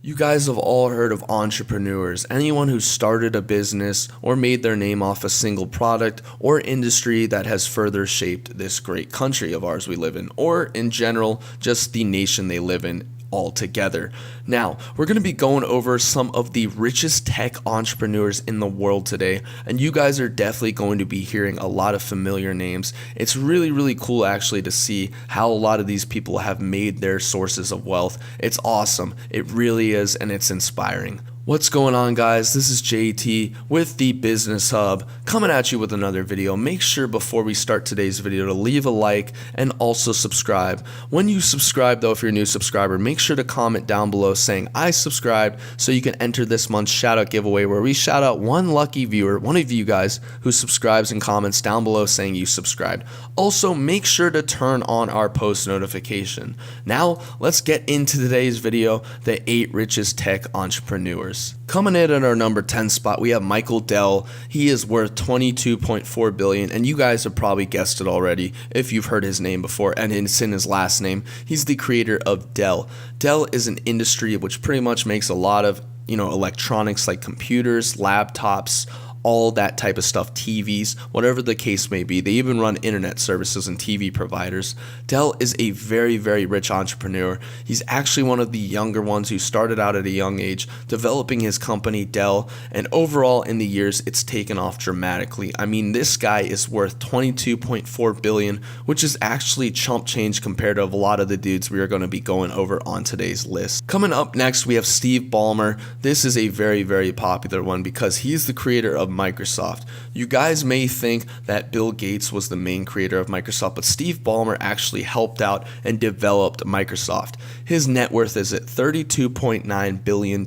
You guys have all heard of entrepreneurs, anyone who started a business or made their name off a single product or industry that has further shaped this great country of ours we live in, or in general, just the nation they live in altogether. Now, we're going to be going over some of the richest tech entrepreneurs in the world today, and you guys are definitely going to be hearing a lot of familiar names. It's really cool actually to see how a lot of these people have made their sources of wealth. It's awesome. It really is, and it's inspiring. What's going on, guys? This is JT with the Business Hub coming at you with another video. Make sure before we start today's video to leave a like and also subscribe. When you subscribe though, if you're a new subscriber, make sure to comment down below saying I subscribed so you can enter this month's shout out giveaway where we shout out one lucky viewer, one of you guys who subscribes and comments down below saying you subscribed. Also, make sure to turn on our post notification. Now, let's get into today's video, the 8 richest tech entrepreneurs. Coming in at our number 10 spot, we have Michael Dell. He is worth $22.4 billion, and you guys have probably guessed it already if you've heard his name before, and it's in his last name. He's the creator of Dell. Dell is an industry which pretty much makes a lot of, electronics like computers, laptops, all that type of stuff, TVs, whatever the case may be. They even run internet services and TV providers. Dell is a very rich entrepreneur. He's actually one of the younger ones who started out at a young age developing his company Dell, and overall in the years it's taken off dramatically. I mean, this guy is worth $22.4 billion, which is actually chump change compared to a lot of the dudes we are going to be going over on today's list. Coming up next, we have Steve Ballmer. This is a very popular one because he's the creator of Microsoft. You guys may think that Bill Gates was the main creator of Microsoft, but Steve Ballmer actually helped out and developed Microsoft. His net worth is at $32.9 billion,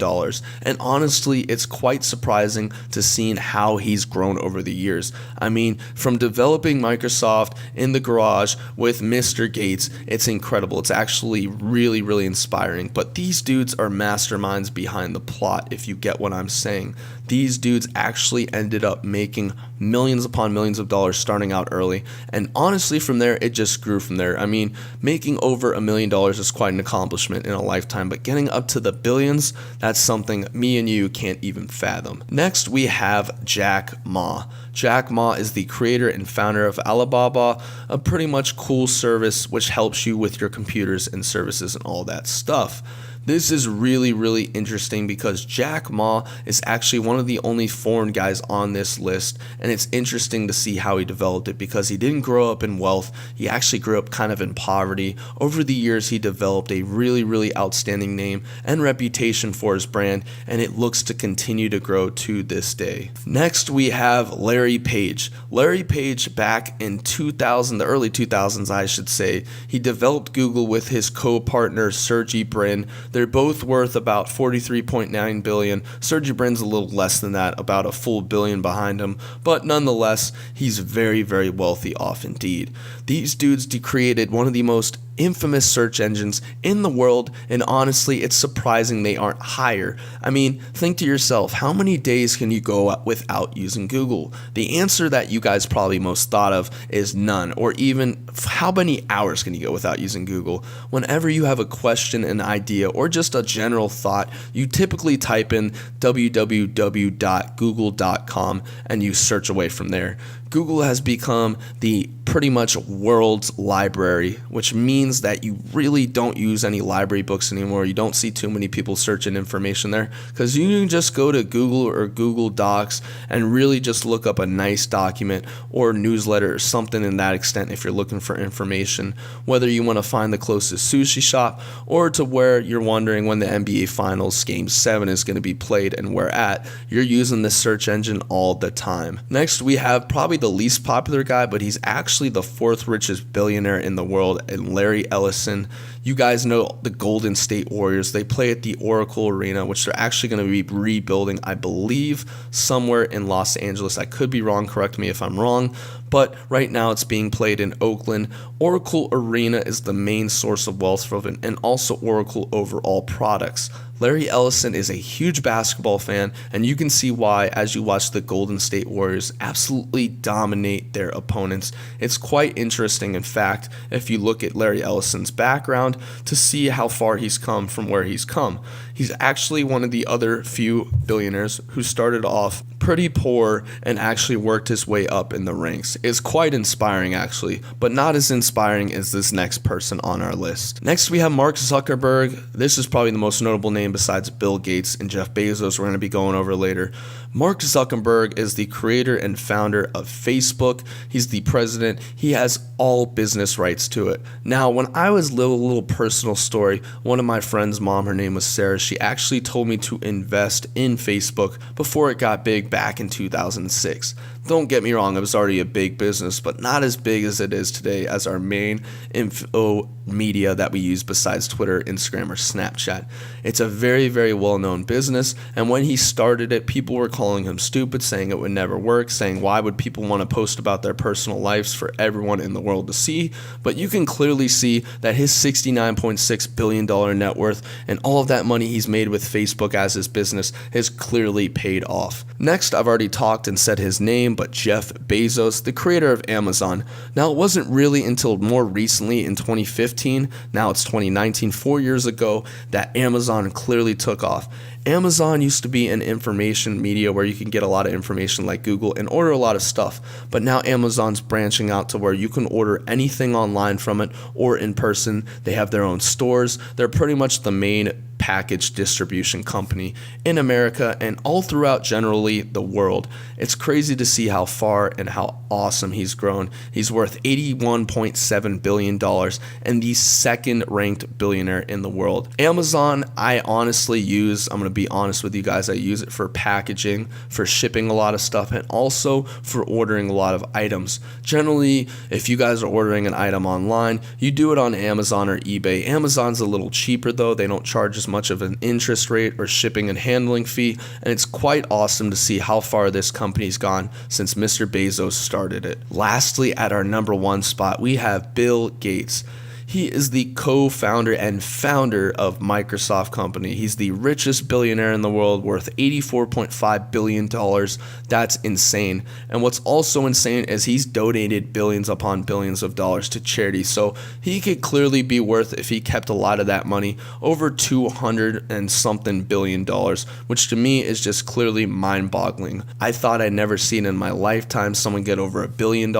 and honestly, it's quite surprising to see how he's grown over the years. I mean, from developing Microsoft in the garage with Mr. Gates, it's incredible. It's actually really inspiring, but these dudes are masterminds behind the plot, if you get what I'm saying. These dudes actually ended up making millions upon millions of dollars starting out early, and honestly from there it just grew from there. I mean, making over $1 million is quite an accomplishment in a lifetime, but getting up to the billions, that's something me and you can't even fathom. Next, we have Jack Ma. Jack Ma is the creator and founder of Alibaba, a pretty much cool service which helps you with your computers and services and all that stuff. This is really interesting because Jack Ma is actually one of the only foreign guys on this list, and it's interesting to see how he developed it because he didn't grow up in wealth. He actually grew up kind of in poverty. Over the years, he developed a really outstanding name and reputation for his brand, and it looks to continue to grow to this day. Next, we have Larry Page. Larry Page, back in the early 2000s, I should say, he developed Google with his co-partner Sergey Brin. They're both worth about $43.9 billion. Sergey Brin's a little less than that, about a full billion behind him, but nonetheless, he's very wealthy off indeed. These dudes created one of the most infamous search engines in the world, and honestly, it's surprising they aren't higher. I mean, think to yourself, how many days can you go without using Google? The answer that you guys probably most thought of is none, or even how many hours can you go without using Google? Whenever you have a question, an idea, or just a general thought, you typically type in www.google.com and you search away from there. Google has become the pretty much world's library, which means that you really don't use any library books anymore. You don't see too many people searching information there because you can just go to Google or Google Docs and really just look up a nice document or newsletter or something in that extent if you're looking for information, whether you want to find the closest sushi shop or to where you're wondering when the NBA Finals Game 7 is going to be played and where at. You're using this search engine all the time. Next, we have probably the least popular guy, but he's actually the 4th richest billionaire in the world, and Larry Ellison. You guys know the Golden State Warriors. They play at the Oracle Arena, which they're actually going to be rebuilding, I believe, somewhere in Los Angeles. I could be wrong. Correct me if I'm wrong. But right now it's being played in Oakland. Oracle Arena is the main source of wealth for it, and also Oracle overall products. Larry Ellison is a huge basketball fan, and you can see why as you watch the Golden State Warriors absolutely dominate their opponents. It's quite interesting. In fact, if you look at Larry Ellison's background, background to see how far he's come from where he's come. He's actually one of the other few billionaires who started off pretty poor and actually worked his way up in the ranks. It's quite inspiring actually, but not as inspiring as this next person on our list. Next we have Mark Zuckerberg. This is probably the most notable name besides Bill Gates and Jeff Bezos we're going to be going over later. Mark Zuckerberg is the creator and founder of Facebook. He's the president. He has all business rights to it. Now, when I was little personal story, one of my friend's mom, her name was Sarah, she actually told me to invest in Facebook before it got big back in 2006. Don't get me wrong, it was already a big business, but not as big as it is today as our main info media that we use besides Twitter, Instagram, or Snapchat. It's a very well-known business, and when he started it, people were calling him stupid, saying it would never work, saying why would people want to post about their personal lives for everyone in the world to see. But you can clearly see that his $69.6 billion net worth and all of that money he's made with Facebook as his business has clearly paid off. Next, I've already talked and said his name, but Jeff Bezos, the creator of Amazon. Now, it wasn't really until more recently in 2015, now it's 2019, 4 years ago, that Amazon clearly took off. Amazon used to be an information media where you can get a lot of information like Google and order a lot of stuff, but now Amazon's branching out to where you can order anything online from it or in person. They have their own stores. They're pretty much the main package distribution company in America and all throughout generally the world. It's crazy to see how far and how awesome he's grown. He's worth $81.7 billion and the second ranked billionaire in the world. Amazon, I honestly use, I'm going to be honest with you guys, I use it for packaging, for shipping a lot of stuff, and also for ordering a lot of items. Generally, if you guys are ordering an item online, you do it on Amazon or eBay. Amazon's a little cheaper though. They don't charge as much of an interest rate or shipping and handling fee, and it's quite awesome to see how far this company's gone since Mr. Bezos started it. Lastly, at our number one spot, we have Bill Gates. He is the co-founder and founder of Microsoft company. He's the richest billionaire in the world, worth $84.5 billion. That's insane. And what's also insane is he's donated billions upon billions of dollars to charity. So he could clearly be worth, if he kept a lot of that money, over 200 and something billion dollars, which to me is just clearly mind-boggling. I thought I'd never seen in my lifetime someone get over $1 billion,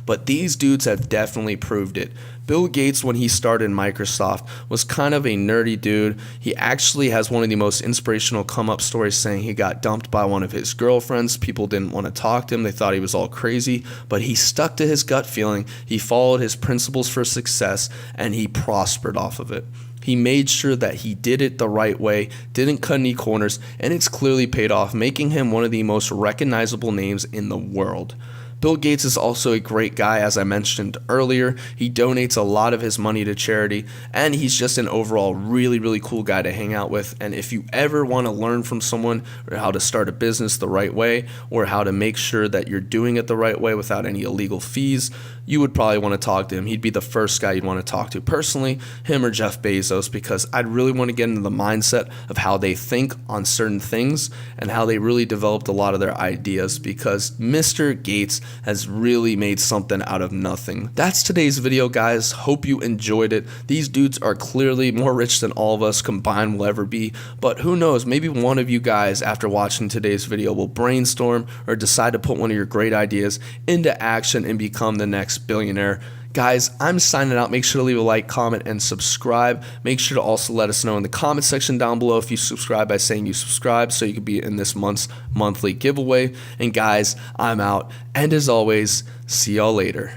but these dudes have definitely proved it. Bill Gates, when he started Microsoft, was kind of a nerdy dude. He actually has one of the most inspirational come-up stories saying he got dumped by one of his girlfriends. People didn't want to talk to him. They thought he was all crazy, but he stuck to his gut feeling. He followed his principles for success, and he prospered off of it. He made sure that he did it the right way, didn't cut any corners, and it's clearly paid off, making him one of the most recognizable names in the world. Bill Gates is also a great guy, as I mentioned earlier. He donates a lot of his money to charity, and he's just an overall really cool guy to hang out with. And if you ever want to learn from someone or how to start a business the right way, or how to make sure that you're doing it the right way without any illegal fees, you would probably want to talk to him. He'd be the first guy you'd want to talk to personally, him or Jeff Bezos, because I'd really want to get into the mindset of how they think on certain things and how they really developed a lot of their ideas, because Mr. Gates has really made something out of nothing. That's today's video, guys. Hope you enjoyed it. These dudes are clearly more rich than all of us combined will ever be, but who knows, maybe one of you guys after watching today's video will brainstorm or decide to put one of your great ideas into action and become the next billionaire. Guys, I'm signing out. Make sure to leave a like, comment, and subscribe. Make sure to also let us know in the comment section down below if you subscribe by saying you subscribe so you can be in this month's monthly giveaway. And guys, I'm out. And as always, see y'all later.